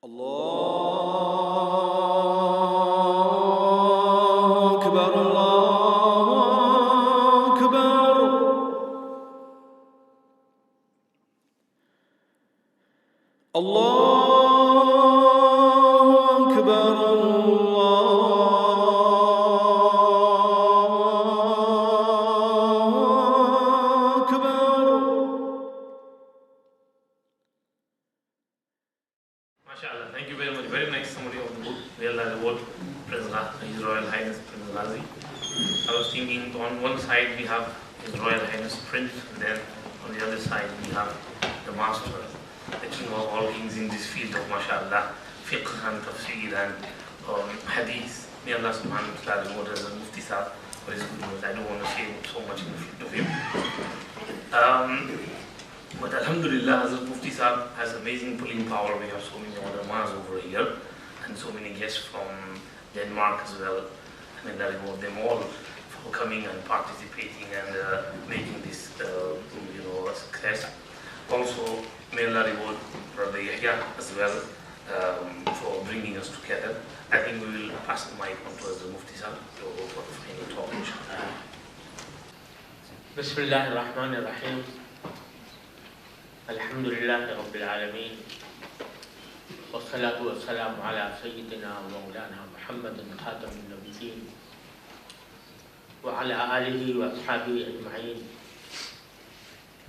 الله أكبر الله أكبر الله أكبر الله أكبر. MashaAllah, thank you very much. Very nice summary of the book. May Allah reward Prince His Royal Highness Prince Ghazi. I was thinking on one side we have His Royal Highness Prince, and then on the other side we have the Master, the King of all kings in this field of MashaAllah, fiqh and tafsir and hadith. May Allah subhanahu wa ta'ala reward as a Mufti Sahib for his good words. I don't want to say so much in the field of him. But Alhamdulillah, Hazrat Mufti Sahib has amazing pulling power. We have so many ulamas over here and so many guests from Denmark as well. And I reward them all for coming and participating and making this a success. Also, may Allah reward Brother Yahya as well for bringing us together. I think we will pass the mic on to Hazrat Mufti Sahib for the final talk, inshallah. Bismillahirrahmanirrahim. Alhamdulillahi Rabbil Alameen. Wassalatu wassalamu ala Sayyidina wa Mawlana Muhammadin Khatamin Nabiyyin wa ala alihi wa ashabihi ajma'in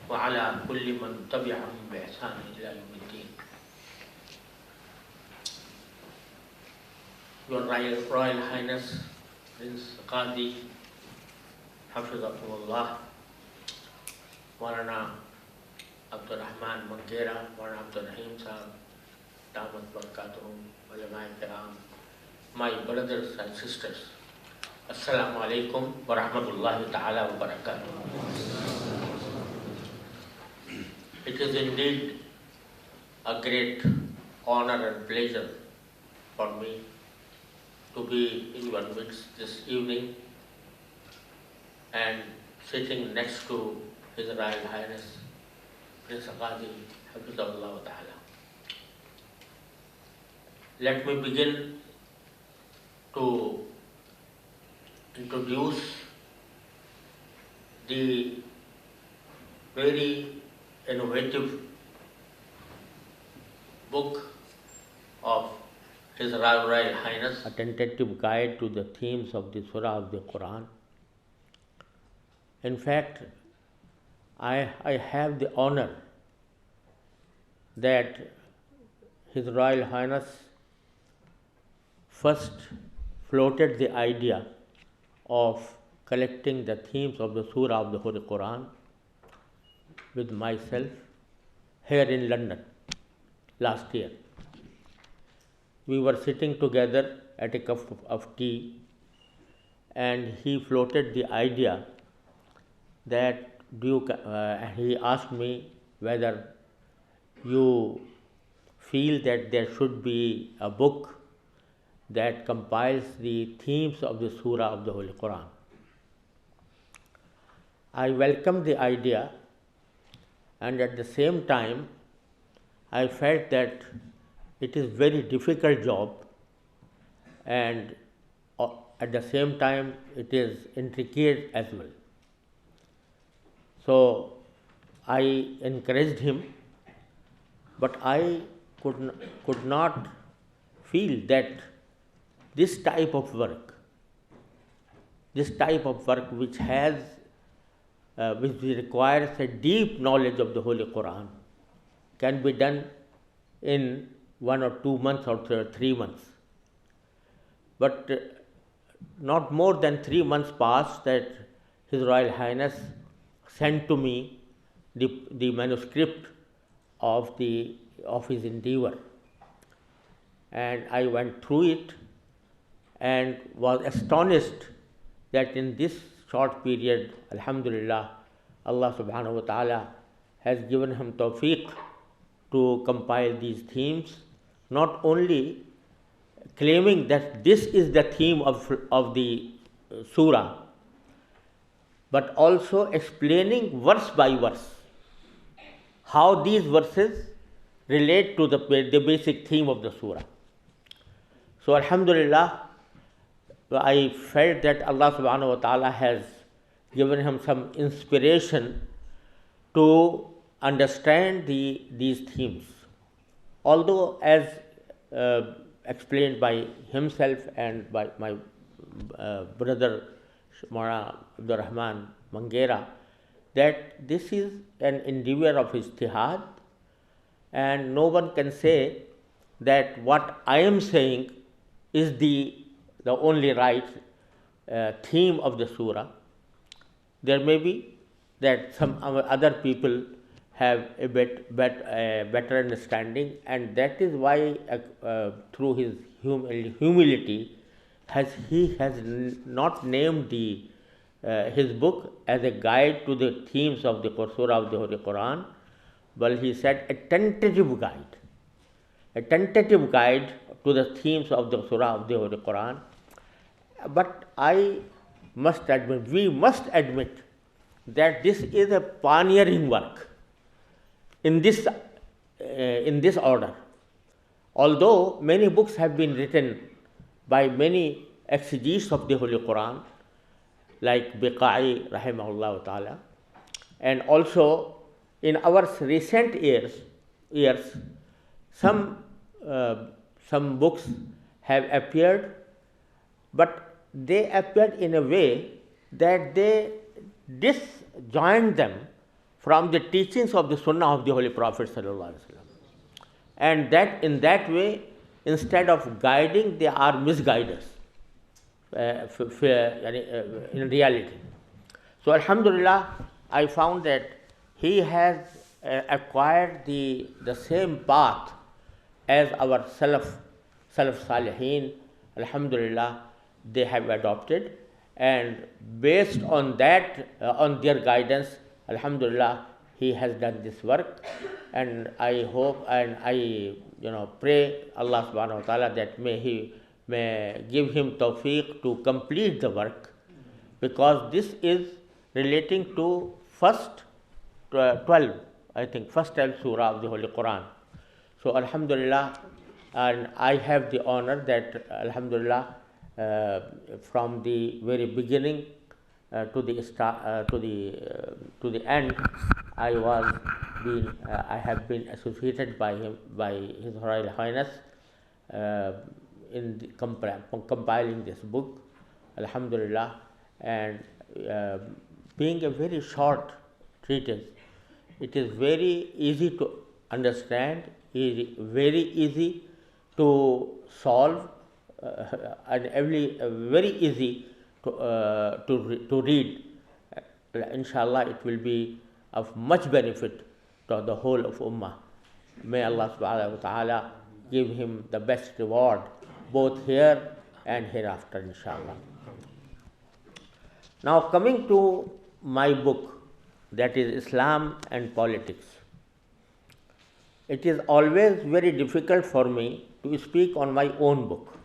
wa ala kulli man tabi'ahum bi ihsan ila yawmiddin. Your Royal Highness Prince Qadi Hafizahullah Maulana Abdul Rahman Mangera, Maulana Abdul Rahim Sahib, Damat Barakatuhum, Ulama Kiram, my brothers and sisters, Assalamu alaikum wa rahmatullahi ta'ala wa barakatuh. It is indeed a great honor and pleasure for me to be in your midst this evening and sitting next to His Royal Highness Prince Ghazi Hafizahullah Ta'ala. Let me begin to introduce the very innovative book of His Royal Highness, a tentative guide to the themes of the Surah of the Quran. In fact, I have the honor that His Royal Highness first floated the idea of collecting the themes of the Surah of the Holy Quran with myself here in London last year. We were sitting together at a cup of tea, and he floated the idea that he asked me whether you feel that there should be a book that compiles the themes of the Surah of the Holy Quran. I welcomed the idea, and at the same time I felt that it is a very difficult job, and at the same time it is intricate as well. So I encouraged him, but I could not feel that this type of work which requires a deep knowledge of the Holy Quran can be done in 1 or 2 months or 3 months. But not more than 3 months passed that His Royal Highness sent to me the manuscript of his endeavor, and I went through it and was astonished that in this short period, Alhamdulillah, Allah subhanahu wa ta'ala has given him tawfiq to compile these themes, not only claiming that this is the theme of the surah, but also explaining verse by verse how these verses relate to the basic theme of the surah. So Alhamdulillah, I felt that Allah subhanahu wa ta'ala has given him some inspiration to understand these themes. Although, as explained by himself and by my brother Maulana Abdul Rahman Mangera, that this is an endeavor of ijtihad, and no one can say that what I am saying is the only right theme of the surah. There may be that some other people have a better understanding, and that is why through his humility he has not named his book as a guide to the themes of the surah of the Holy Quran, but he said a tentative guide to the themes of the surah of the Holy Quran. But I must admit, we must admit that this is a pioneering work in this order. Although many books have been written by many exegetes of the Holy Quran, like Biqai rahimahullah ta'ala, and also in our recent years some books have appeared, but they appeared in a way that they disjoined them from the teachings of the Sunnah of the Holy Prophet sallallahu alaihi wasallam, and that in that way, instead of guiding, they are misguiders in reality. So Alhamdulillah, I found that he has acquired the same path as our Salaf Salihin. Alhamdulillah, they have adopted, and based on that, on their guidance, Alhamdulillah, he has done this work. And I hope and I pray Allah subhanahu wa ta'ala that may give him tawfiq to complete the work, because this is relating to first 12 surah of the Holy Quran. So Alhamdulillah, and I have the honor that Alhamdulillah, from the very beginning to the end, I have been associated by His Royal Highness in compiling this book, Alhamdulillah, and being a very short treatise, it is very easy to understand, very easy to solve, and very easy to read. Inshallah, it will be of much benefit to the whole of Ummah. May Allah subhanahu wa ta'ala give him the best reward, both here and hereafter, inshallah. Now, coming to my book, that is Islam and Politics. It is always very difficult for me to speak on my own book,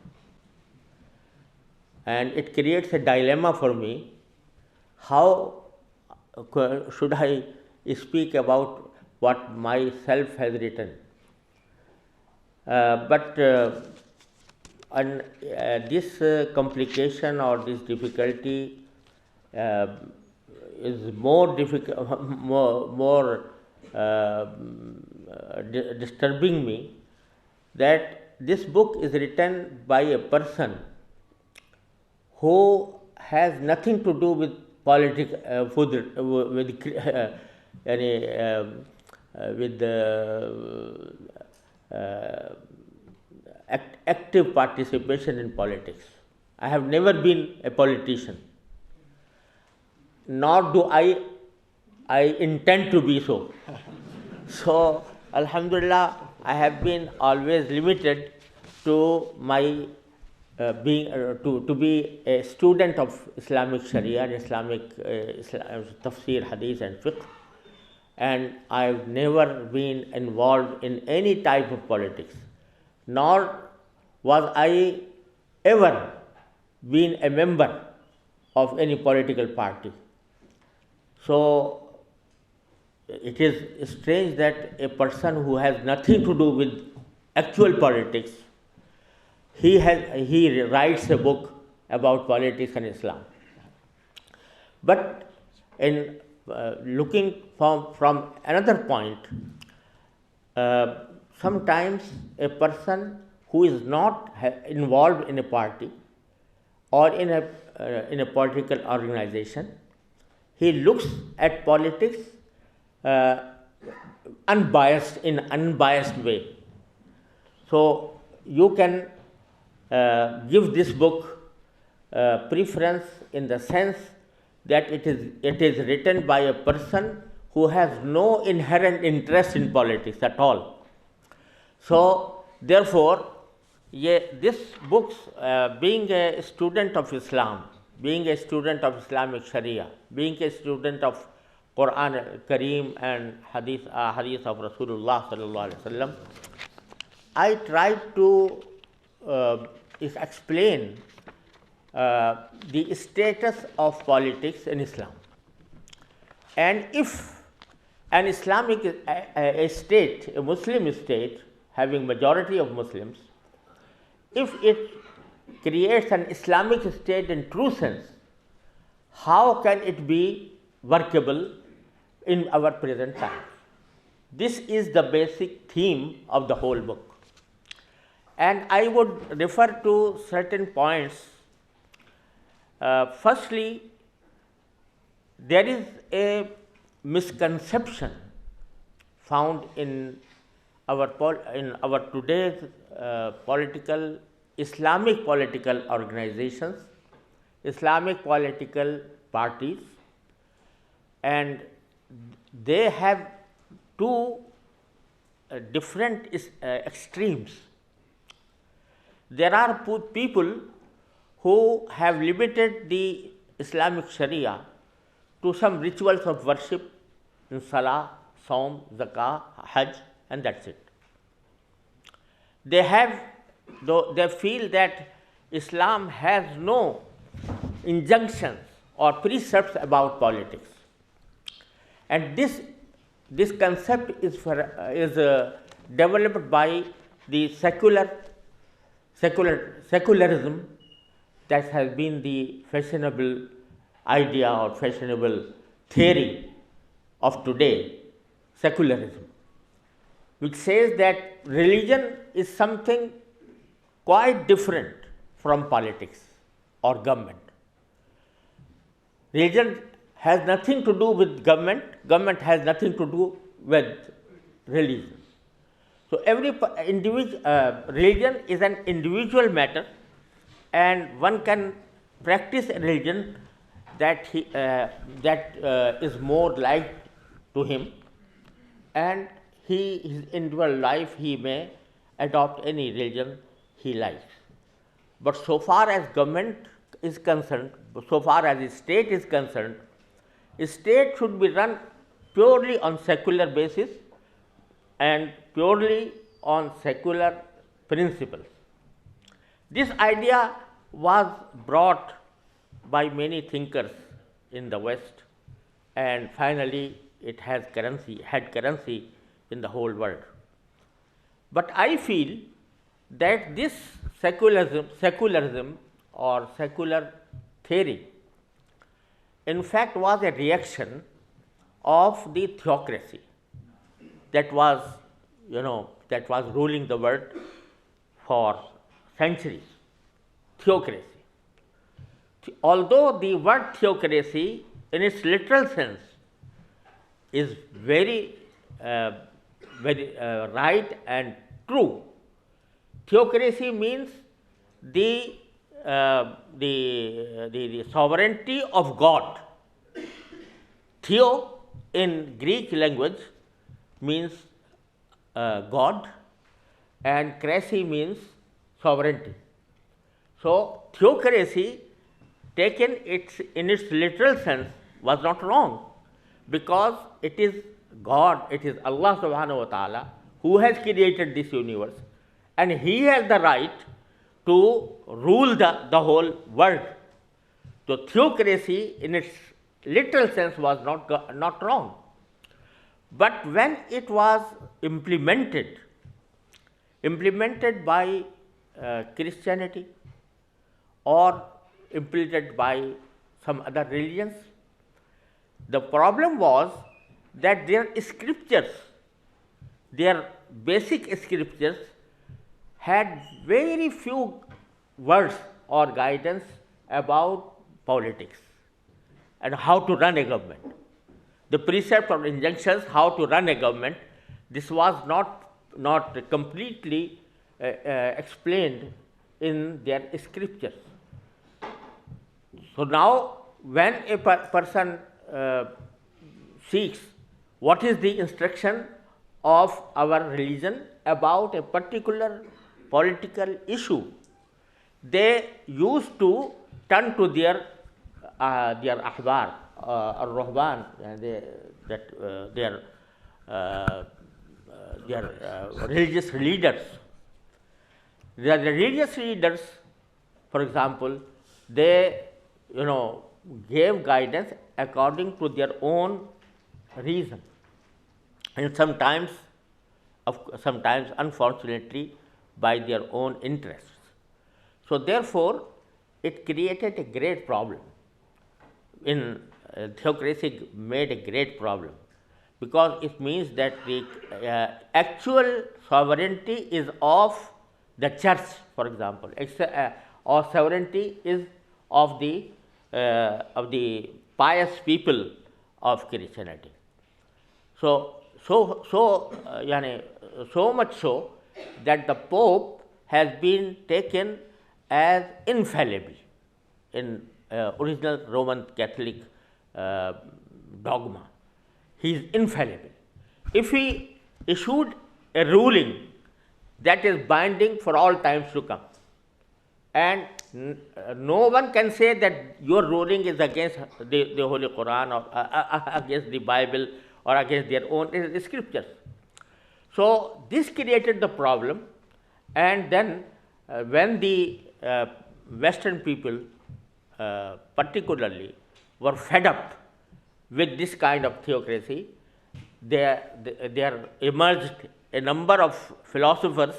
and it creates a dilemma for me. How should I speak about what myself has written? But this complication or this difficulty is more disturbing me, that this book is written by a person who has nothing to do with politics, active participation in politics. I have never been a politician, nor do I intend to be so. So Alhamdulillah, I have been always limited to my to be a student of Islamic Sharia and Islamic Tafsir, Hadith and Fiqh, and I've never been involved in any type of politics, nor was I ever been a member of any political party. So it is strange that a person who has nothing to do with actual politics, he writes a book about politics and Islam. But in looking from another point, sometimes a person who is not involved in a party or in a political organization, he looks at politics unbiased in unbiased way. So you can give this book preference in the sense that it is written by a person who has no inherent interest in politics at all. So therefore, this book, being a student of Islam, being a student of Islamic Sharia, being a student of Quran Kareem and hadith of Rasulullah sallallahu alaihi wasallam, I tried to explain the status of politics in Islam. And if an Islamic a state, a Muslim state having majority of Muslims, if it creates an Islamic state in true sense, how can it be workable in our present time? This is the basic theme of the whole book. And I would refer to certain points. Firstly, there is a misconception found in our today's political Islamic political organizations, Islamic political parties, and they have two different extremes. There are people who have limited the Islamic Sharia to some rituals of worship in Salah, Saum, Zakah, Hajj, and that's it. They feel that Islam has no injunctions or precepts about politics, and this concept is developed by the secularism that has been the fashionable idea or fashionable theory of today, secularism, which says that religion is something quite different from politics or government. Religion has nothing to do with government, government has nothing to do with religion. So every religion is an individual matter, and one can practice a religion that is more like to him, and his individual life he may adopt any religion he likes. But so far as government is concerned, so far as the state is concerned, a state should be run purely on secular basis and purely on secular principles. This idea was brought by many thinkers in the West, and finally it had currency in the whole world. But I feel that this secularism or secular theory in fact was a reaction of the theocracy that was ruling the world for centuries. Theocracy. Although the word theocracy in its literal sense is very right and true, theocracy means the sovereignty of God. Theo in Greek language means God, and cracy means sovereignty. So theocracy, taken in its literal sense, was not wrong, because it is God, it is Allah subhanahu wa ta'ala who has created this universe, and He has the right to rule the whole world. So theocracy in its literal sense was not wrong. But when it was implemented by Christianity or implemented by some other religions, the problem was that their scriptures, their basic scriptures, had very few words or guidance about politics and how to run a government. The precepts or injunctions how to run a government, this was not completely explained in their scriptures. So now, when a person seeks what is the instruction of our religion about a particular political issue, they used to turn to their ahbar or ruhban, their religious leaders. The religious leaders, for example, they gave guidance according to their own reason, and sometimes unfortunately by their own interests. So therefore, it created a great problem. Theocracy made a great problem, because it means that the actual sovereignty is of the church, for example, or sovereignty is of the pious people of Christianity. So much so that the Pope has been taken as infallible in original Roman Catholic dogma. He is infallible. If he issued a ruling, that is binding for all times to come, and no one can say that your ruling is against the Holy Quran or against the Bible or against their own scriptures. So this created the problem, and then when the Western people particularly were fed up with this kind of theocracy, there emerged a number of philosophers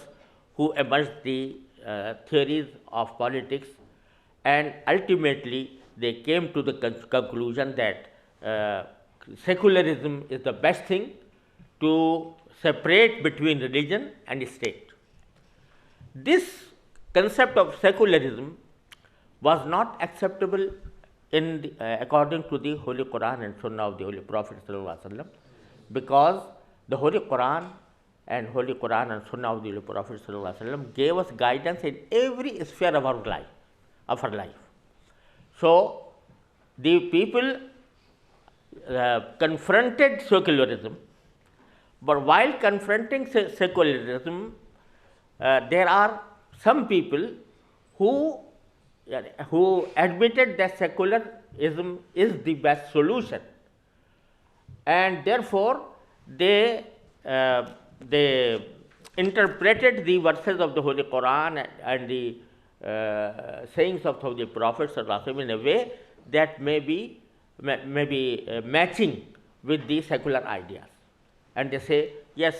who emerged the theories of politics, and ultimately they came to the conclusion that secularism is the best thing to separate between religion and state. This concept of secularism was not acceptable according to the Holy Quran and Sunnah of the Holy Prophet ﷺ, because the Holy Quran and Sunnah of the Holy Prophet ﷺ gave us guidance in every sphere of our life. So the people confronted secularism, but while confronting secularism, there are some people who admitted that secularism is the best solution, and therefore they interpreted the verses of the Holy Quran and the sayings of the Prophet in a way that may be matching with the secular ideas, and they say, yes,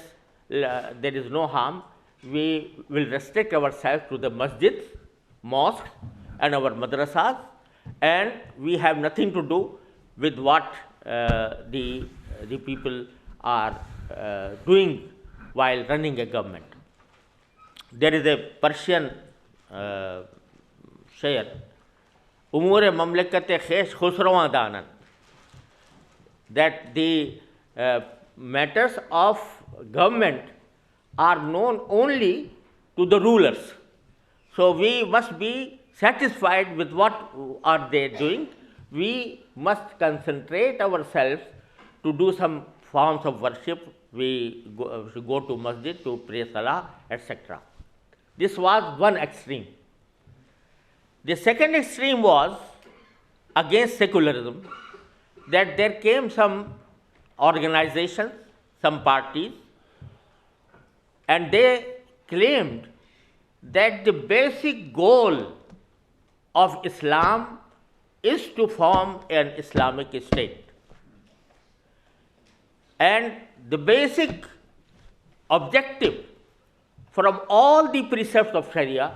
there is no harm, we will restrict ourselves to the masjids, mosques and our madrasas, and we have nothing to do with what the people are doing while running a government. There is a Persian shair, Umur mamlakat-e khesh khusrawan danan, that the matters of government are known only to the rulers. So we must be satisfied with what are they doing. We must concentrate ourselves to do some forms of worship. We go to masjid to pray salah, etc. This was one extreme. The second extreme was against secularism, that there came some organizations, some parties, and they claimed that the basic goal of Islam is to form an Islamic state. And the basic objective from all the precepts of Sharia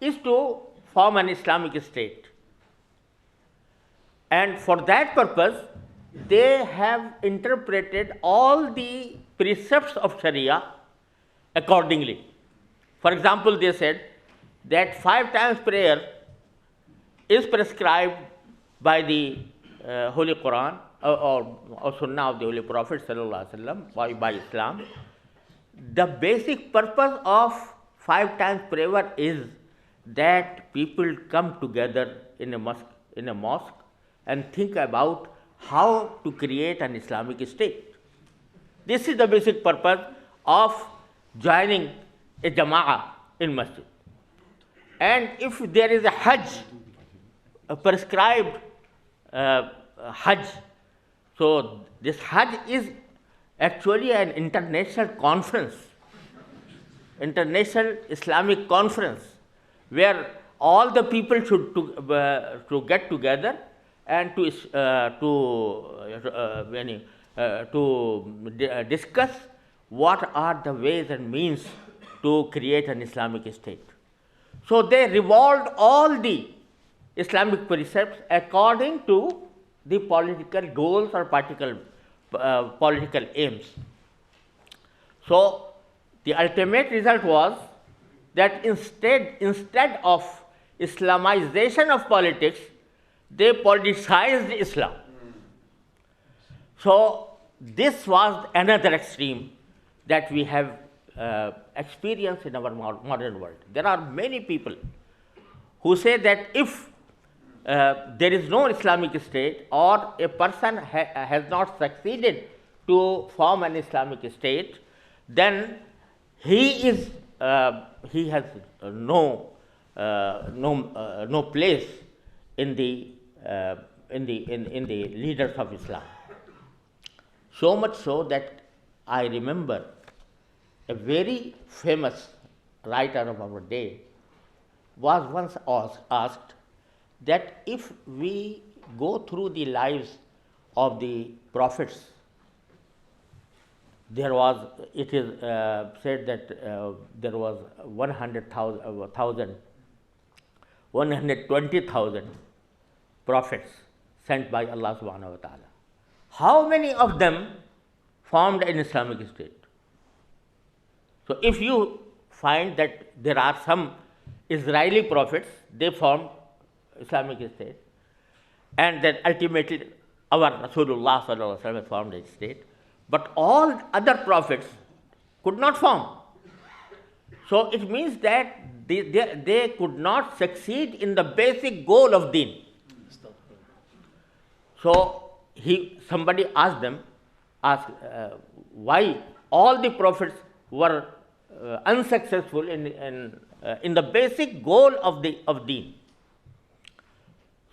is to form an Islamic state. And for that purpose, they have interpreted all the precepts of Sharia accordingly. For example, they said that 5 times prayer is prescribed by the Holy Quran or Sunnah of the Holy Prophet Sallallahu Alaihi Wasallam, by Islam. The basic purpose of 5 times prayer is that people come together in a mosque and think about how to create an Islamic state. This is the basic purpose of joining a jama'ah in masjid. And if there is a Hajj, a prescribed Hajj, so this Hajj is actually an international conference, international Islamic conference, where all the people should to get together and to discuss what are the ways and means to create an Islamic state. So they revolved all the Islamic precepts according to the political goals or political aims. So the ultimate result was that instead of Islamization of politics, they politicized Islam. So this was another extreme that we have experienced in our modern world. There are many people who say that if there is no Islamic state, or a person has not succeeded to form an Islamic state, then he has no place in the leaders of Islam. So much so that I remember a very famous writer of our day was once asked that if we go through the lives of the prophets, it is said that there was 120,000 prophets sent by Allah subhanahu wa ta'ala. How many of them formed an Islamic state? So if you find that there are some Israeli prophets, they formed Islamic state, and that ultimately our Rasulullah sallallahu alaihi wasallam formed a state, but all other prophets could not form. So it means that they could not succeed in the basic goal of Deen. So somebody asked them, why all the prophets were unsuccessful in the basic goal of Deen.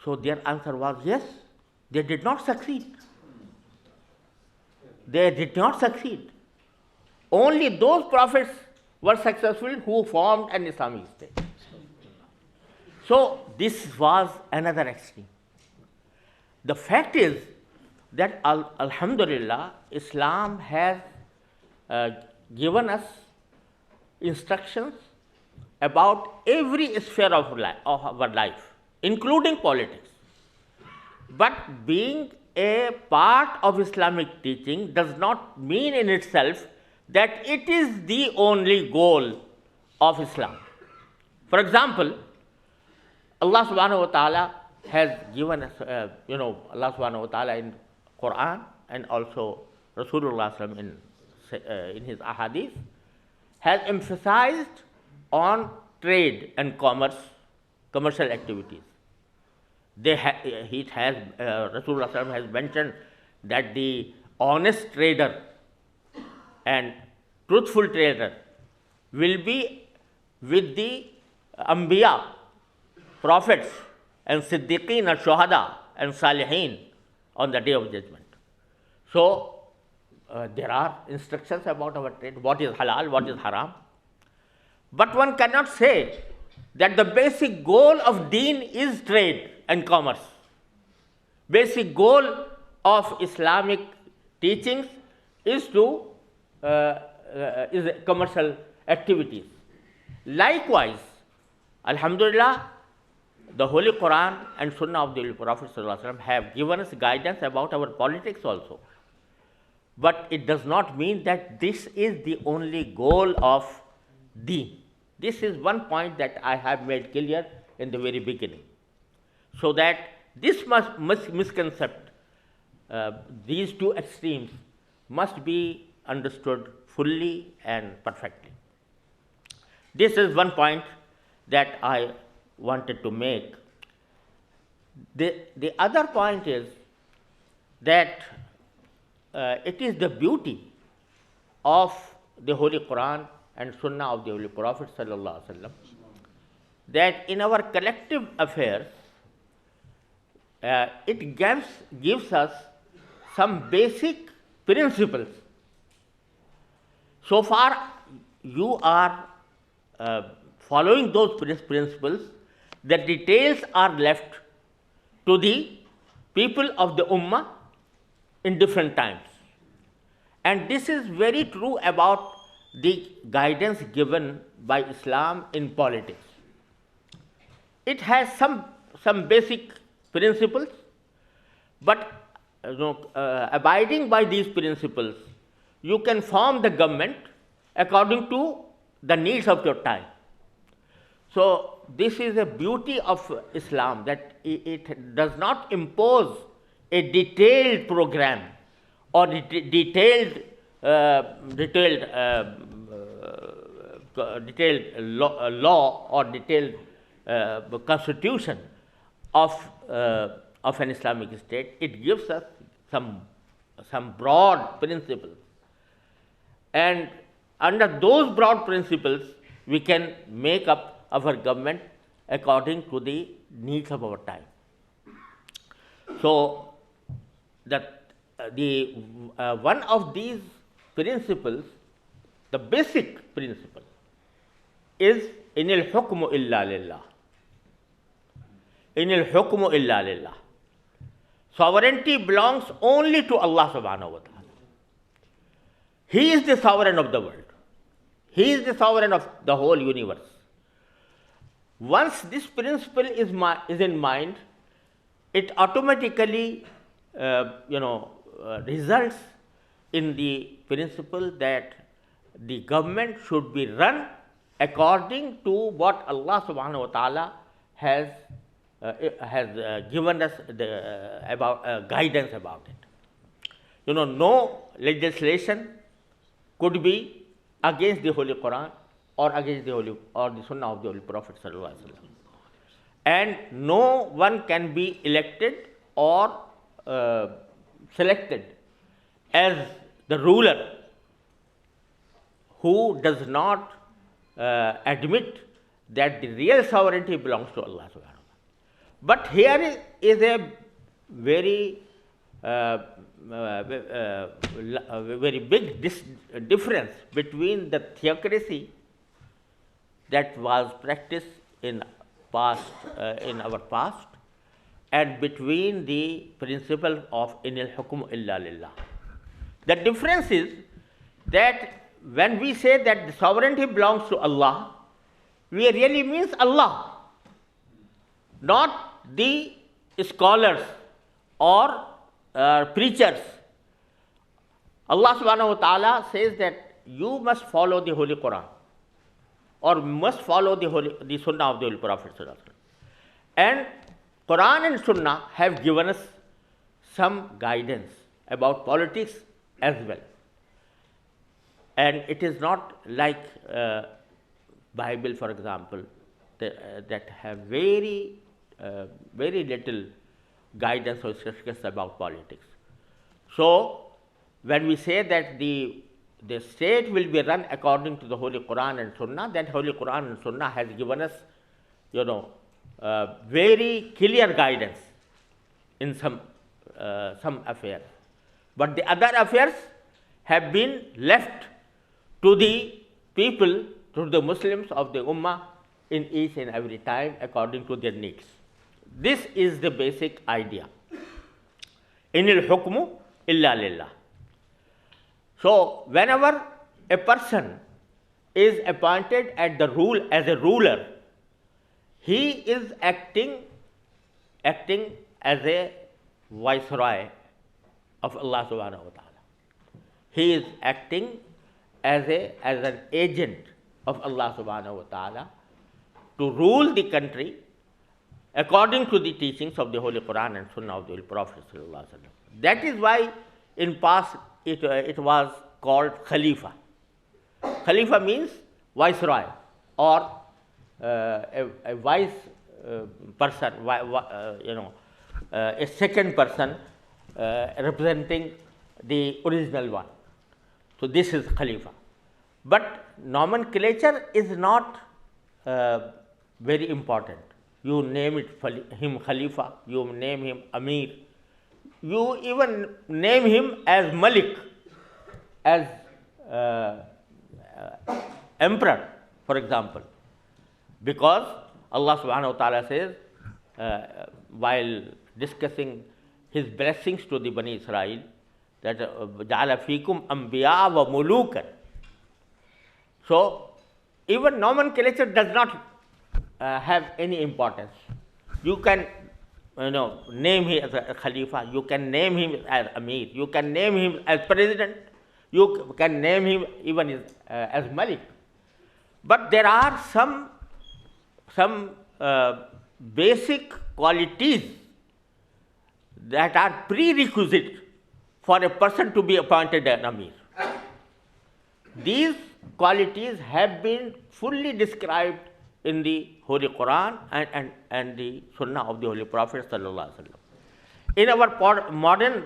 So their answer was, yes, they did not succeed. They did not succeed. Only those prophets were successful who formed an Islamic state. So this was another extreme. The fact is that Alhamdulillah, Islam has given us instructions about every sphere of our life, including politics. But being a part of Islamic teaching does not mean in itself that it is the only goal of Islam. For example, Allah subhanahu wa ta'ala has given us, Allah subhanahu wa ta'ala in Quran and also Rasulullah in his ahadith has emphasized on trade and commercial activities. Rasulullah has mentioned that the honest trader and truthful trader will be with the Anbiya, prophets, and Siddiqeen and Shuhada and Salihin on the day of judgment. So there are instructions about our trade, what is halal, what is haram. But one cannot say that the basic goal of Deen is trade and commerce. Basic goal of Islamic teachings is is commercial activities. Likewise, Alhamdulillah, the Holy Quran and Sunnah of the Holy Prophet ﷺ have given us guidance about our politics also. But it does not mean that this is the only goal of Deen. This is one point that I have made clear in the very beginning. So that this misconcept, these two extremes, must be understood fully and perfectly. This is one point that I wanted to make. The other point is that it is the beauty of the Holy Quran and Sunnah of the Holy Prophet ﷺ that in our collective affairs, it gives us some basic principles. So far, you are following those principles, the details are left to the people of the Ummah in different times. And this is very true about the guidance given by Islam in politics. It has some basic principles, but abiding by these principles, you can form the government according to the needs of your time. So this is a beauty of Islam, that it does not impose a detailed program or detailed law or detailed constitution of an Islamic state. It gives us some broad principles, and under those broad principles, we can make up our government according to the needs of our time. So, one of these principles, the basic principle, is inil hukmu illa lillah. Inil hukmu illa lillah. Sovereignty belongs only to Allah subhanahu wa ta'ala. He is the sovereign of the world. He is the sovereign of the whole universe. Once this principle is in mind, it automatically results in the principle that the government should be run according to what Allah subhanahu wa ta'ala has given us guidance about it. No legislation could be against the Holy Quran or against the Sunnah of the Holy Prophet ﷺ. And no one can be elected or selected as the ruler who does not admit that the real sovereignty belongs to Allah subhanahu wa ta'ala. But here is a very big difference between the theocracy that was practiced in our past and between the principle of inil hukm illa lillah. The difference is that when we say that the sovereignty belongs to Allah, we really means Allah, not the scholars or preachers. Allah subhanahu wa ta'ala says that you must follow the Holy Quran or must follow the Sunnah of the Holy Prophet. And Quran and Sunnah have given us some guidance about politics as well. And it is not like Bible, for example, that have very little guidance or instructions about politics. So, when we say that the state will be run according to the Holy Quran and Sunnah, that Holy Quran and Sunnah has given us, very clear guidance in some affairs. But the other affairs have been left to the people, to the Muslims of the Ummah in each and every time according to their needs. This is the basic idea. Inil hukmu illa lillah. So, whenever a person is appointed at the rule as a ruler, he is acting as a viceroy of Allah subhanahu wa ta'ala. He is acting as an agent of Allah subhanahu wa ta'ala to rule the country according to the teachings of the Holy Quran and Sunnah of the Prophet sallallahu alaihi wasallam. That is why in past it was called Khalifa. Khalifa means viceroy or a vice person, a second person representing the original one. So this is Khalifa. But nomenclature is not very important. You name him Khalifa, you name him Amir, you even name him as Malik, as emperor, for example, because Allah subhanahu wa ta'ala says while discussing his blessings to the Bani Israel that ja'ala fikum anbiya wa mulukan. So even nomenclature does not have any importance. You can name him as a Khalifa, you can name him as Amir, you can name him as President, you can name him even as Malik. But there are some basic qualities that are prerequisite for a person to be appointed an Amir. These qualities have been fully described in the Holy Quran and the Sunnah of the Holy Prophet sallallahu alaihi wasallam. In our modern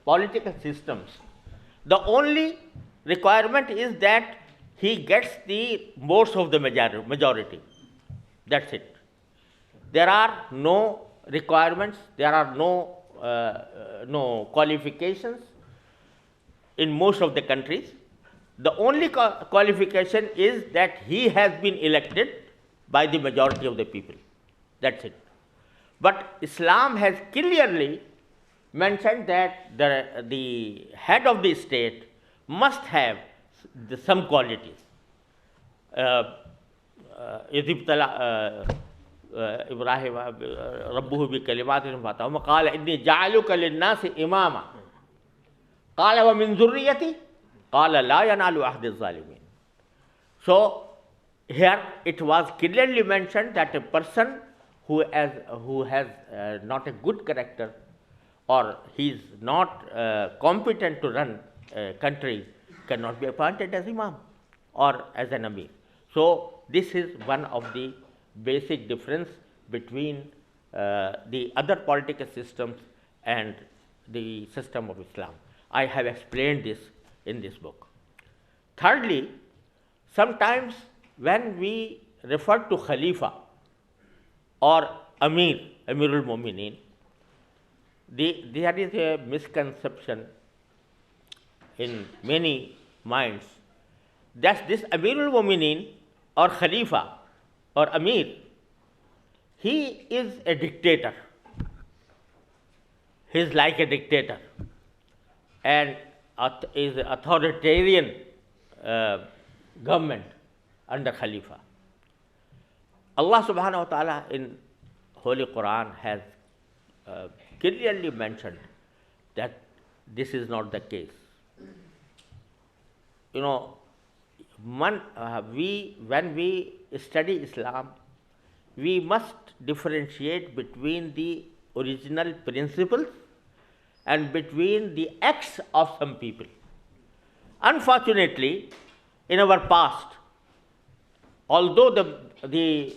political systems, the only requirement is that he gets the votes of the majority. That's it. There are no requirements, there are no qualifications in most of the countries. The only qualification is that he has been elected by the majority of the people. That's it. But Islam has clearly mentioned that the head of the state must have some qualities. إبراهيم ربه بكلمات فاتهم قال إني جعلك للناس إماما قال ومن ذريتي قال لا ينال عهد الظالمين. So here it was clearly mentioned that a person who has not a good character or he is not competent to run a country cannot be appointed as imam or as an amir. So this is one of the basic difference between the other political systems and the system of Islam. I have explained this in this book. Thirdly, sometimes when we refer to Khalifa or Amirul Mu'mineen, there is a misconception in many minds that this Amirul Mu'mineen or Khalifa or Amir, he is a dictator. He is like a dictator and is an authoritarian government under Khalifa. Allah subhanahu wa ta'ala in Holy Quran has clearly mentioned that this is not the case. When we study Islam, we must differentiate between the original principles and between the acts of some people. Unfortunately, in our past, although the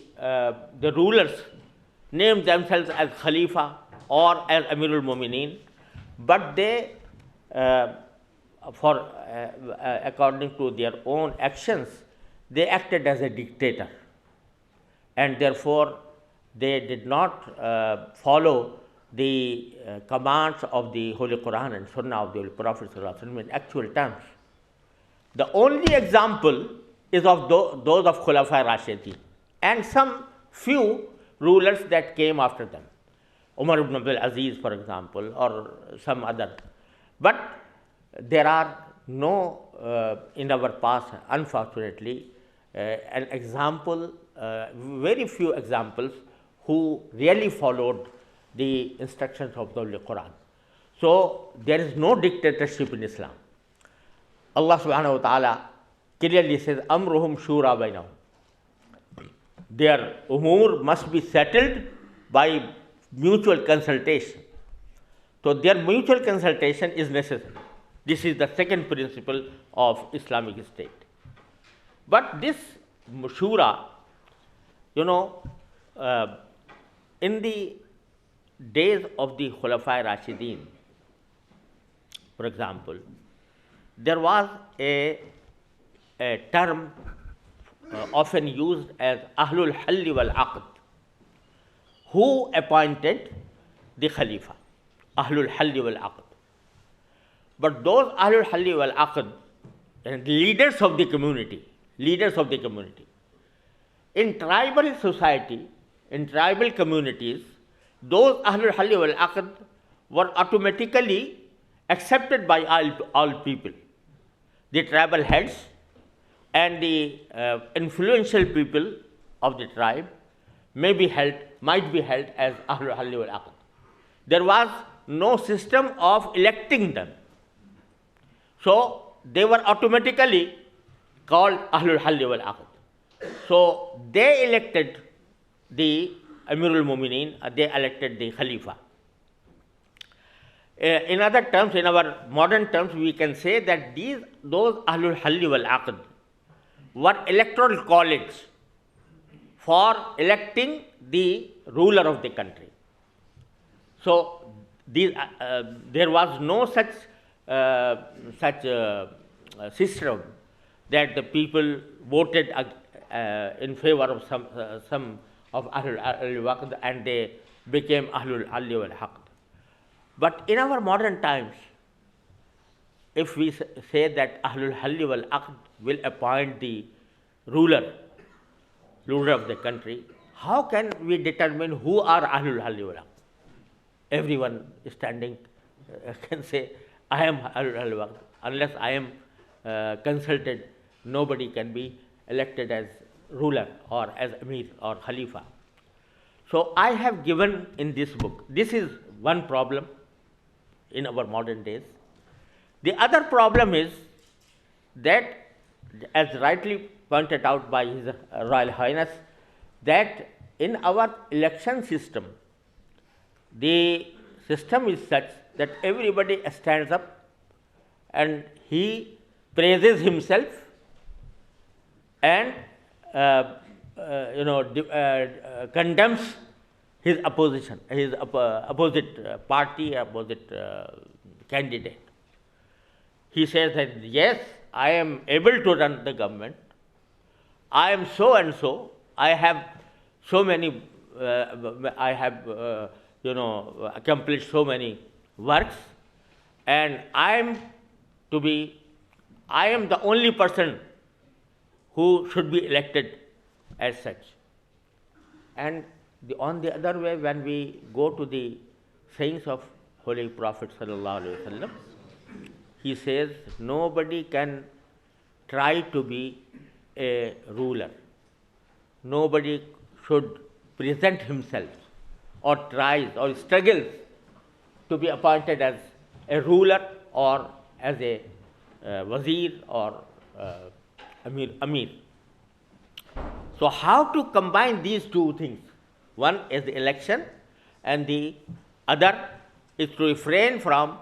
rulers named themselves as Khalifa or as Amirul Mu'mineen, but they, according to their own actions, they acted as a dictator, and therefore they did not follow the commands of the Holy Quran and Sunnah of the Holy Prophet in actual terms. The only example is of those of Khulafa Rashidin and some few rulers that came after them, Umar ibn Abdul Aziz, for example, or some other. But there are no in our past, unfortunately, an example, very few examples who really followed the instructions of the Holy Quran. So there is no dictatorship in Islam. Allah subhanahu wa ta'ala clearly says, Amruhum shura bainahum. Their umur must be settled by mutual consultation. So their mutual consultation is necessary. This is the second principle of Islamic State. But this shura, in the days of the Khulafai Rashidin, for example, there was a term often used as Ahlul Halli wal Aqd. Who appointed the Khalifa? Ahlul Halli wal Aqd. But those Ahlul Halli wal Aqd, and leaders of the community, in tribal society, in tribal communities, those Ahlul Halli wal Aqd were automatically accepted by all people. The tribal heads and the influential people of the tribe might be held as Ahlul Halli wal Aqd. There was no system of electing them. So they were automatically called Ahlul Halli wal Aqd. So they elected the Amirul Mumineen, they elected the Khalifa. In other terms, in our modern terms, we can say that those Ahlul Halli wal Aqd were electoral college for electing the ruler of the country. So there was no such system that the people voted in favor of some of Ahlul Halli wal Aqd and they became Ahlul Halli wal Aqd. But in our modern times, if we say that Ahlul Halli wal Aqd will appoint the ruler of the country, how can we determine who are Ahlul Halli wal Aqd? Everyone standing can say, I am Ahlul Halli wal Aqd. Unless I am consulted, nobody can be elected as ruler or as Amir or Khalifa. So I have given in this book, this is one problem in our modern days. The other problem is that, as rightly pointed out by His Royal Highness, that in our election system, the system is such that everybody stands up and he praises himself and condemns his opposition, his opposite party, opposite candidate. He says that, yes, I am able to run the government. I am so and so. I have so many. I have accomplished so many works, and I am the only person who should be elected as such. And on the other way, when we go to the sayings of Holy Prophet sallallahu alaihi wasallam, he says nobody can try to be a ruler. Nobody should present himself or tries or struggles to be appointed as a ruler or as a wazir or amir. So how to combine these two things? One is the election and the other is to refrain from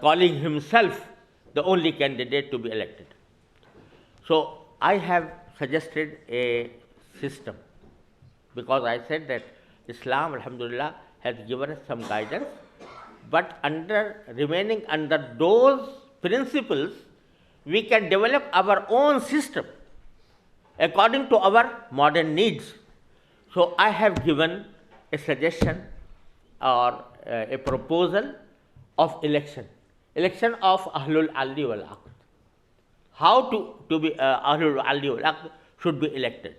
calling himself the only candidate to be elected. So I have suggested a system, because I said that Islam, alhamdulillah, has given us some guidance, but remaining under those principles, we can develop our own system according to our modern needs. So I have given a suggestion or a proposal of election of Ahlul Halli wal Aqd. How to be Ahlul Halli wal Aqd should be elected,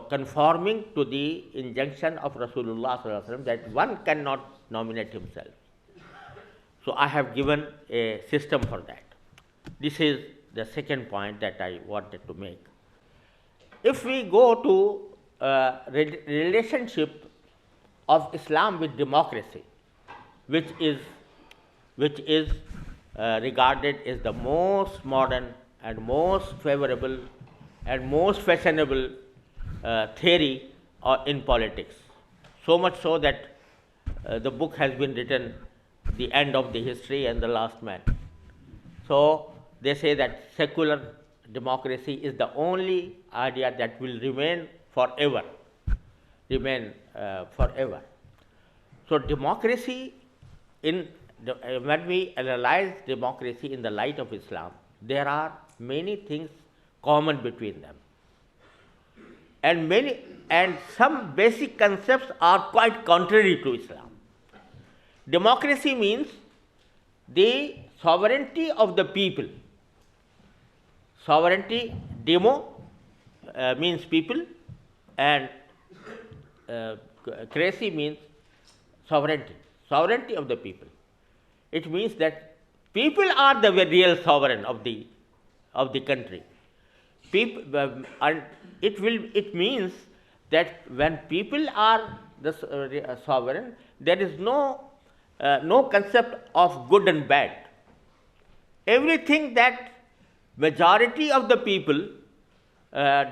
conforming to the injunction of Rasulullah sallallahu alaihi wasallam that one cannot nominate himself. So I have given a system for that. This is the second point that I wanted to make. If we go to relationship of Islam with democracy, which is regarded as the most modern and most favorable and most fashionable theory in politics. So much so that the book has been written, The End of the History and the Last Man. So they say that secular democracy is the only idea that will remain forever. So democracy, when we analyze democracy in the light of Islam, there are many things common between them, and some basic concepts are quite contrary to Islam. Democracy means the sovereignty of the people. Sovereignty, demo, means people, and cracy means sovereignty of the people. It means that people are the real sovereign of the country. And it means that when people are the sovereign, there is no concept of good and bad. Everything that majority of the people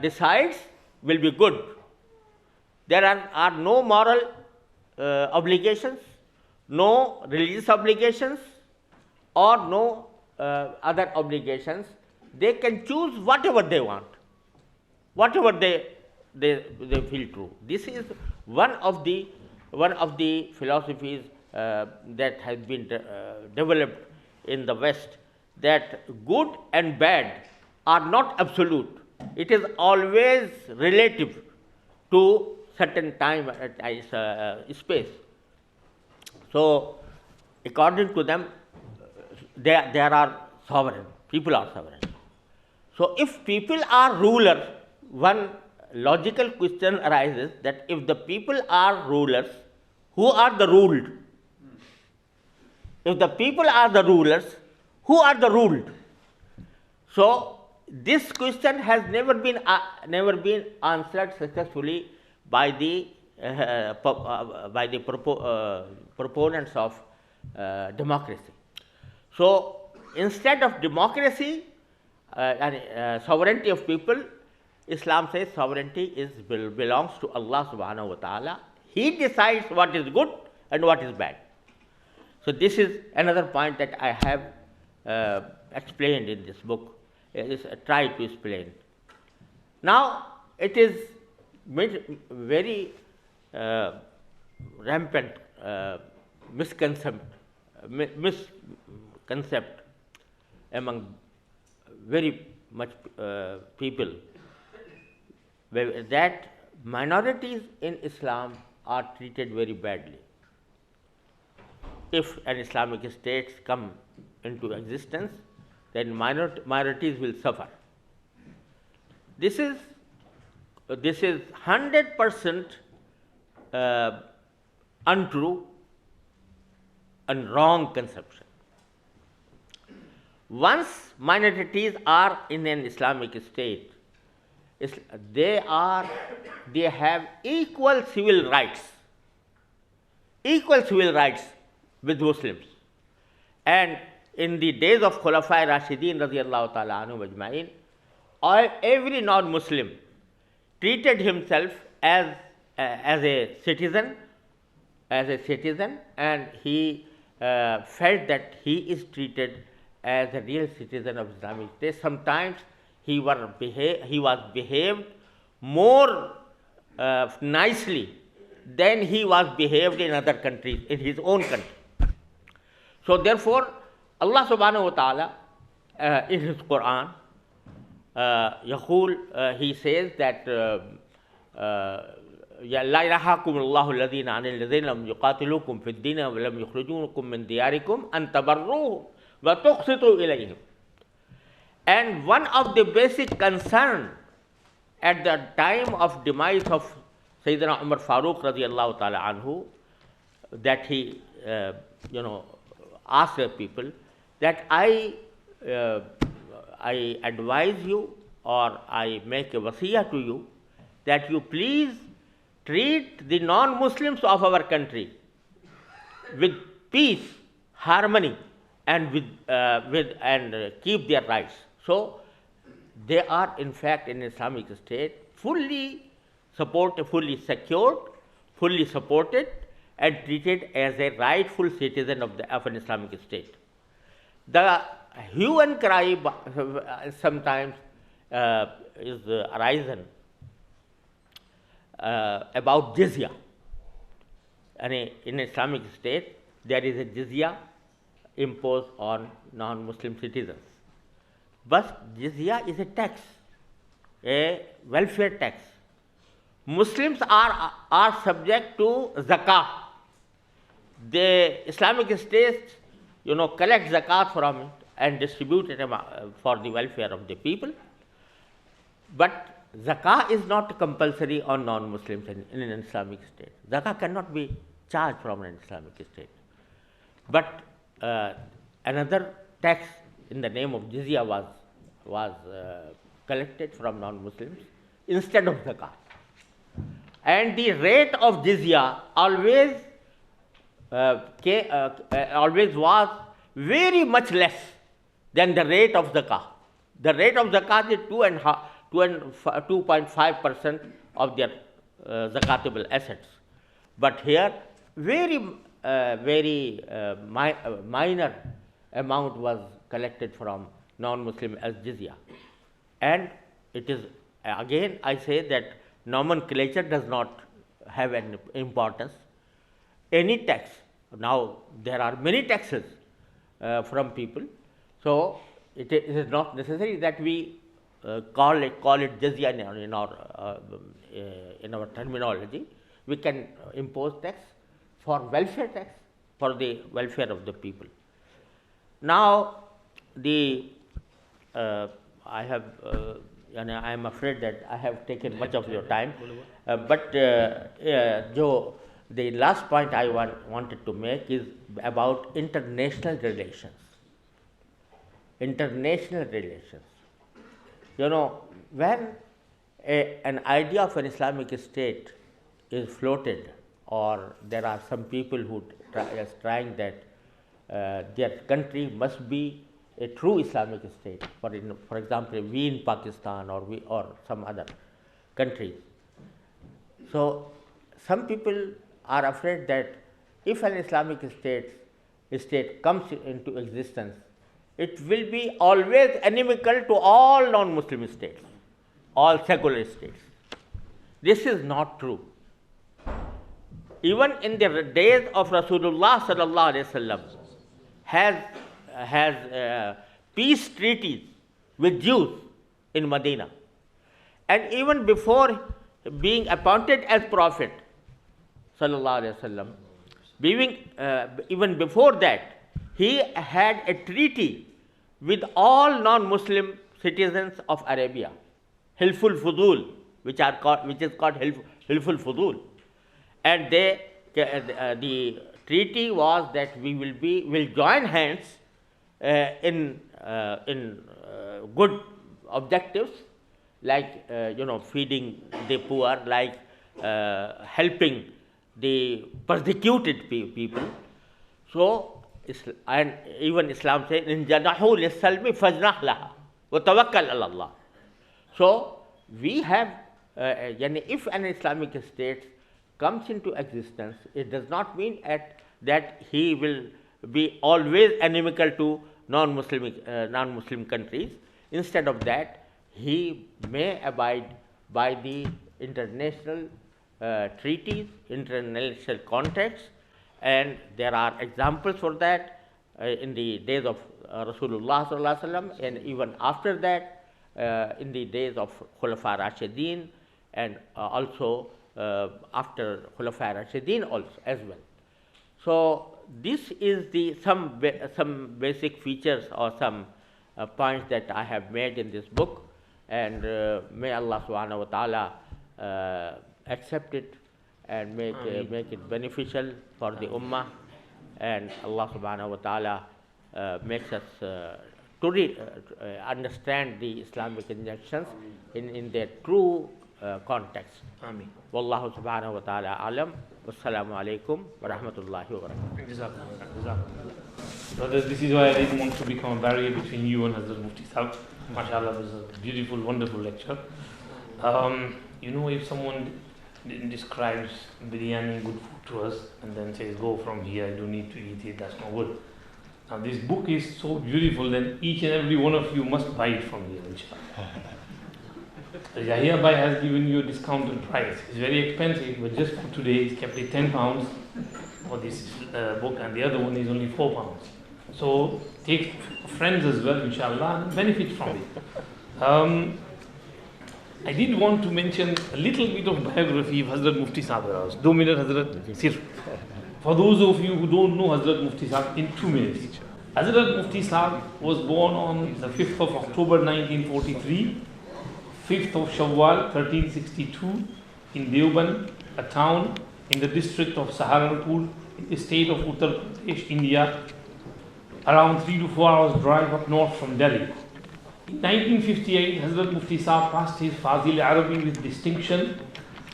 decides will be good. There are no moral obligations, no religious obligations, or no other obligations. They can choose whatever they want, whatever they feel true. This is one of the philosophies that has been developed in the West, that good and bad are not absolute. It is always relative to certain time space. So according to them, there are sovereign, people are sovereign. So if people are rulers, one logical question arises that if the people are rulers, who are the ruled? If the people are the rulers, who are the ruled? So this question has never been answered successfully by the proponents of democracy. So instead of democracy and sovereignty of people, Islam says sovereignty belongs to Allah subhanahu wa ta'ala. He decides what is good and what is bad. So this is another point that I have explained in this book, try to explain. Now it is very rampant misconcept among very much people that minorities in Islam are treated very badly. If an Islamic state come into existence, then minorities will suffer. This is 100% untrue and wrong conception. Once minorities are in an Islamic state, they have equal civil rights with Muslims. And in the days of Khulafai Rashidin radiyallahu ta'ala anhum ajma'in, every non-Muslim treated himself as a citizen, and he felt that he is treated as a real citizen of Islamic State. Sometimes he was behaved more nicely than he was behaved in other countries, in his own country. So therefore, Allah subhanahu wa ta'ala in his Quran, he says that لا ينهاكم الله الذين عن الذين لم يقاتلوكم في الدين ولم يخرجوكم من دياركم أن تبروهم وتقسطوا إليهم. And one of the basic concern at the time of demise of Sayyidina Umar Farooq radiyallahu ta'ala anhu, that he ask the people that uh, I advise you or I make a wasiyah to you that you please treat the non-Muslims of our country with peace, harmony, and keep their rights. So they are in fact in Islamic State fully fully secured, fully supported, and treated as a rightful citizen of an Islamic State. The hue and cry sometimes is arisen about jizya. And in Islamic State, there is a jizya imposed on non-Muslim citizens. But jizya is a tax, a welfare tax. Muslims are subject to zakah. The Islamic State, collect zakat from it and distribute it for the welfare of the people. But zakah is not compulsory on non-Muslims in an Islamic State. Zakah cannot be charged from an Islamic State. But another tax in the name of jizya was collected from non-Muslims instead of zakah. And the rate of jizya always was very much less than the rate of zakah. The rate of zakah is 2.5% of their zakatable assets. But here, very minor amount was collected from non-Muslim as jizya. And it is, again, I say that nomenclature does not have an importance. Any tax, now there are many taxes from people, so it is not necessary that we call it jizya in our terminology. We can impose tax for welfare tax, for the welfare of the people. Now, I am afraid that I have taken much of your time, but the last point I wanted to make is about international relations. International relations. When an idea of an Islamic State is floated, or there are some people who are trying that their country must be a true Islamic State, for example, we in Pakistan or some other countries. So some people are afraid that if an Islamic state comes into existence, it will be always inimical to all non-Muslim states, all secular states. This is not true. Even in the days of Rasulullah sallallahu alaihi wasallam, has peace treaties with Jews in Medina, and even before being appointed as prophet sallallahu alaihi wasallam, even before that, he had a treaty with all non-Muslim citizens of Arabia, Hilful Fudul, which is called Hilful Fudul, and the treaty was that we will join hands in good objectives, like feeding the poor, like helping the persecuted people. So, and even Islam says, "In janahu lis-salmi fajnah laha wa tawakkal ala Allah." So we have, if an Islamic state comes into existence, it does not mean that he will be always inimical to non-Muslim countries. Instead of that, he may abide by the international treaties, international contracts, and there are examples for that in the days of Rasulullah sallallahu alaihi wasallam, and even after that in the days of Khulafa Rashidin, and also after Khulafa Rashidin also as well. So this is some basic features or some points that I have made in this book, and may Allah subhanahu wa ta'ala accept it and make it beneficial for the ummah. and Allah subhanahu wa ta'ala makes us to understand the Islamic injunctions in their true context. Ameen. Wallahu subhanahu wa ta'ala alam. Wassalamu alaikum wa rahmatullahi wa barakatuh. Jazakumullah. Brothers, this is why I didn't want to become a barrier between you and Hazrat Mufti Sahib. MashaAllah, this is a beautiful, wonderful lecture. If someone describes biryani, good food to us, and then says, go from here, you don't need to eat it, that's not good. Now this book is so beautiful, then each and every one of you must buy it from here, inshallah. Hereby has given you a discounted price. It's very expensive, but just for today, he's kept it £10 for this book, and the other one is only £4. So take friends as well, inshallah, and benefit from it. I did want to mention a little bit of biography of Hazrat Mufti Sahib. 2 minutes, Hazrat Sirf. For those of you who don't know Hazrat Mufti Sahib, in 2 minutes. Hazrat Mufti Sahib was born on the 5th of October 1943, 5th of Shawwal 1362 in Deoband, a town in the district of Saharanpur, in the state of Uttar Pradesh, India, around 3 to 4 hours drive up north from Delhi. In 1958, Hazrat Mufti Sahib passed his Fazil Arabi with distinction,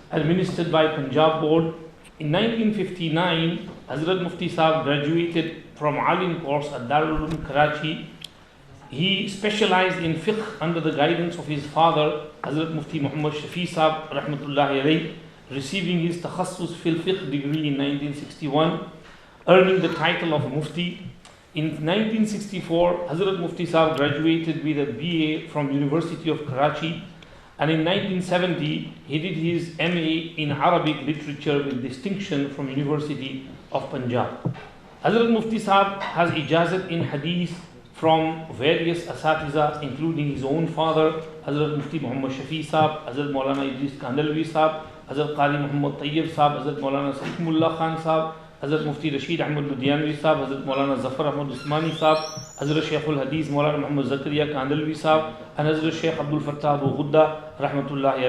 administered by Punjab Board. In 1959, Hazrat Mufti Sahib graduated from Alim course at Darul Uloom, Karachi. He specialized in fiqh under the guidance of his father, Hazrat Mufti Muhammad Shafi Sahib, rahmatullahi alayhi, receiving his takhassus fil fiqh degree in 1961, earning the title of Mufti. In 1964, Hazrat Mufti Sahib graduated with a BA from University of Karachi, and in 1970 he did his MA in Arabic literature with distinction from University of Punjab. Hazrat Mufti Sahib has ijazat in hadith from various asatiza, including his own father, Hazrat Mufti Muhammad Shafi Sahib, Hazrat Maulana Idris Kandalwi Sahib, Hazrat Qari Muhammad Tayyib Sahib, Hazrat Maulana Saifullah Khan Sahib, Hazrat Mufti Rashid Ahmad Ludhianvi Sahib, Hazrat Maulana Zafar Ahmad Usmani Sahib, Hazrat Shaykhul Hadith Maulana Muhammad Zakaria Kandalwi Sahib, and Hazrat Shaykh Abdul Fattah Abu Ghudda rahmatullahi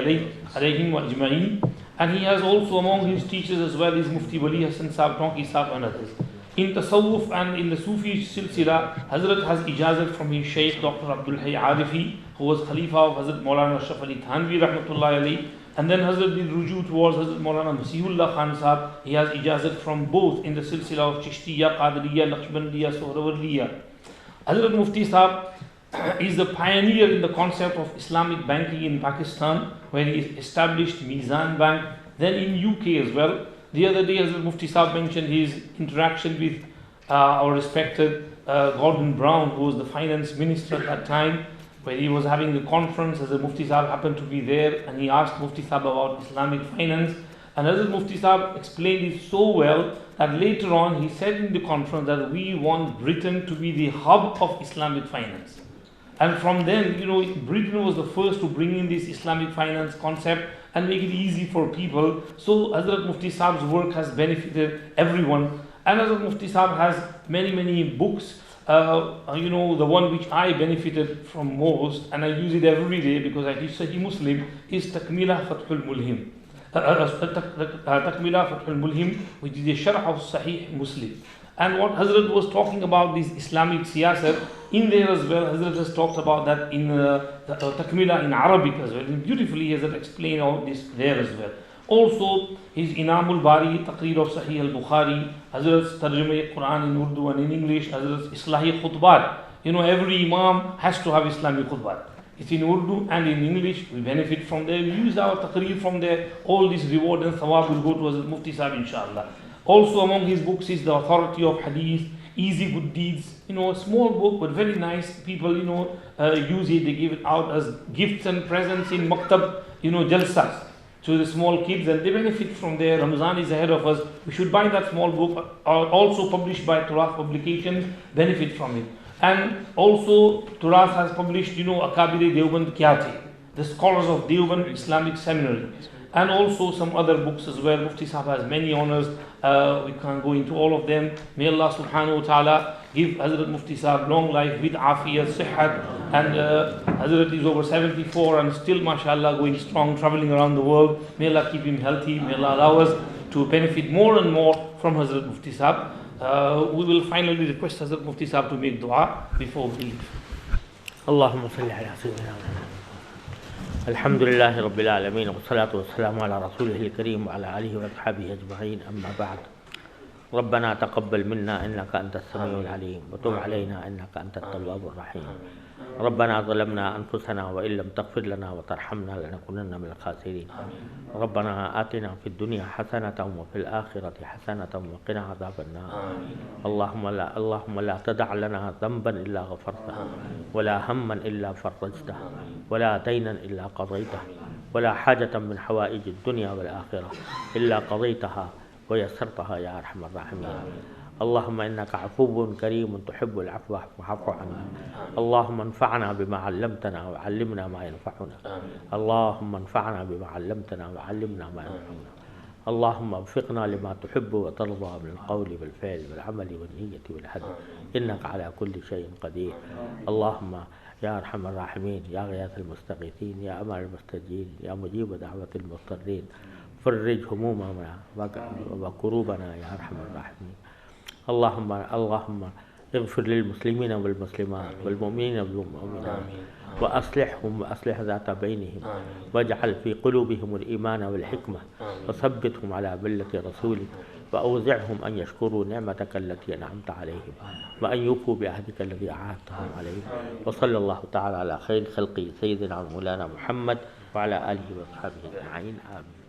alayhim wa ajma'een. And he has also among his teachers as well is Mufti Wali Hassan Sahib, Tonki Sahib, and others. In Tasawwuf and in the Sufi Silsila, Hazrat has ijazat from his Shaykh Dr. Abdul Hayy Arifi, who was Khalifa of Hazrat Maulana Ashraf Ali Thanvi rahmatullahi alayhi. And then Hazrat did ruju towards Hazrat Maulana Masihullah Khan Sahib. He has ijazat from both in the silsila of Chishtiya, Qadriya, Naqshbandiya, Sohrawardiya. Hazrat Mufti Sahib is the pioneer in the concept of Islamic banking in Pakistan, where he established Mizan Bank, then in UK as well. The other day Hazrat Mufti Sahib mentioned his interaction with our respected Gordon Brown, who was the finance minister at that time, where he was having the conference. Hazrat Mufti Sahib happened to be there, and he asked Mufti Sahib about Islamic finance, and Hazrat Mufti Sahib explained it so well that later on he said in the conference that we want Britain to be the hub of Islamic finance. And from then, Britain was the first to bring in this Islamic finance concept and make it easy for people. So Hazrat Mufti Sahib's work has benefited everyone, and Hazrat Mufti Sahib has many books. The one which I benefited from most, and I use it every day because I teach Sahih Muslim, is Takmila Fathul Mulhim. Takmila Fathul Mulhim, which is a Sharh of Sahih Muslim. And what Hazrat was talking about this Islamic siyasat, in there as well, Hazrat has talked about that in Takmila in Arabic as well. And beautifully Hazrat explained all this there as well. Also, his Inamul Bari, Taqreer of Sahih al-Bukhari, Hazrat's Tarjuma Quran in Urdu and in English, Hazrat's Islahi Khutbat. Every Imam has to have Islamic Khutbat. It's in Urdu and in English. We benefit from there. We use our Taqreer from there. All this reward and thawab will go to Hazrat Mufti Sahib, inshallah. Also among his books is The Authority of Hadith, Easy Good Deeds. A small book but very nice. People, use it. They give it out as gifts and presents in Maktab, Jalsas to the small kids, and they benefit from there. Ramazan is ahead of us. We should buy that small book, also published by Turath Publications, benefit from it. And also Turath has published, Akabiri Deoband Kyati, the scholars of Deoband Islamic Seminary. And also some other books as well. Mufti Sahib has many honors. We can't go into all of them. May Allah subhanahu wa ta'ala give Hazrat Mufti Sahib long life with afiyat, sihat, and Hazrat is over 74 and still mashallah going strong, traveling around the world. May Allah keep him healthy. May Allah allow us to benefit more and more from Hazrat Mufti Sahib. We will finally request Hazrat Mufti Sahib to make dua before we leave. اللهم صل على سيدنا محمد. الحمد لله رب العالمين والصلاة والسلام على رسوله الكريم وعلى آله وأصحابه أجمعين. أما بعد، ربنا تقبل منا إنك أنت السميع العليم وتب علينا إنك أنت التواب الرحيم. ربنا ظلمنا أنفسنا وإن لم تغفر لنا وترحمنا لنكونن من الخاسرين. ربنا آتنا في الدنيا حسنة وفي الآخرة حسنة وقنا عذاب النار. اللهم لا تدع لنا ذنبا إلا غفرته ولا هما إلا فرجته ولا دينا إلا قضيته ولا حاجة من حوائج الدنيا والآخرة إلا قضيتها ويسرتها يا أرحم الراحمين. اللهم إنك عفو كريم تحب العفو فاعف عنا. اللهم انفعنا بما علمتنا وعلمنا ما ينفعنا. اللهم انفعنا بما علمتنا وعلمنا ما ينفعنا. اللهم وفقنا لما تحب وترضى من القول والفعل والعمل والنية والهدي إنك على كل شيء قدير. اللهم يا أرحم الراحمين يا غياث المستغيثين يا أمان المستجيبين يا مجيب دعوة المضطرين فرج همومنا وكروبنا يا أرحم الراحمين. اللهم اغفر للمسلمين والمسلمات والمؤمنين والمؤمنات وأصلحهم وأصلح ذات بينهم واجعل في قلوبهم الإيمان والحكمة وثبتهم على ملة رسولك وأوزعهم أن يشكروا نعمتك التي أنعمت عليهم وأن يوفوا بعهدك الذي عاهدتهم عليه. وصلى الله تعالى على خير خلقه سيدنا مولانا محمد وعلى آله وصحبه أجمعين. آمين.